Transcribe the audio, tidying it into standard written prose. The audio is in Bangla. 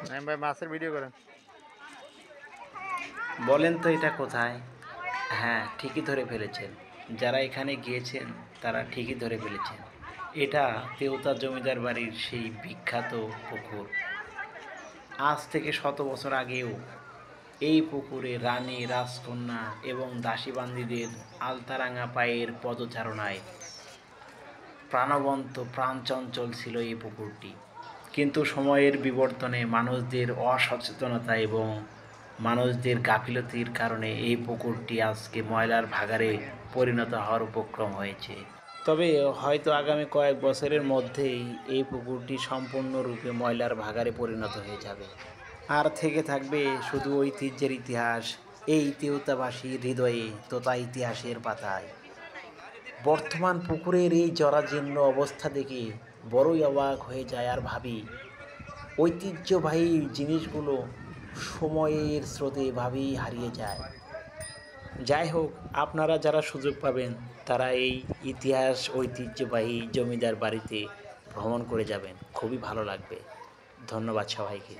ভাই মাছের ভিডিও করেন। বলেন তো এটা কোথায়? হ্যাঁ, ঠিকই ধরে ফেলেছেন। যারা এখানে গিয়েছেন তারা ঠিকই ধরে ফেলেছেন। এটা তেওতা জমিদার বাড়ির সেই বিখ্যাত পুকুর। আজ থেকে 100 বছর আগেও এই পুকুরে রানী, রাজকন্যা এবং দাসীবান্দিদের আলতারাঙা পায়ের পদচারণায় প্রাণবন্ত প্রাণচঞ্চল ছিল এই পুকুরটি। কিন্তু সময়ের বিবর্তনে মানুষদের অসচেতনতা এবং মানুষদের গাফিলতির কারণে এই পুকুরটি আজকে ময়লার ভাগাড়ে পরিণত হওয়ার উপক্রম হয়েছে। তবে হয়তো আগামী কয়েক বছরের মধ্যেই এই পুকুরটি সম্পূর্ণরূপে ময়লার ভাগাড়ে পরিণত হয়ে যাবে। আর থেকে থাকবে শুধু ঐতিহ্যের ইতিহাস এই তেওতাবাসীর হৃদয়ে তোতা ইতিহাসের পাতায়। বর্তমান পুকুরের এই জরাজীর্ণ অবস্থা দেখে বড়ই অবাক হয়ে যায় আর ভাবি, ঐতিহ্যবাহী জিনিসগুলো সময়ের স্রোতে এভাবেই হারিয়ে যায়। যাই হোক, আপনারা যারা সুযোগ পাবেন তারা এই ইতিহাস ঐতিহ্যবাহী জমিদার বাড়িতে ভ্রমণ করে যাবেন, খুবই ভালো লাগবে। ধন্যবাদ সবাইকে।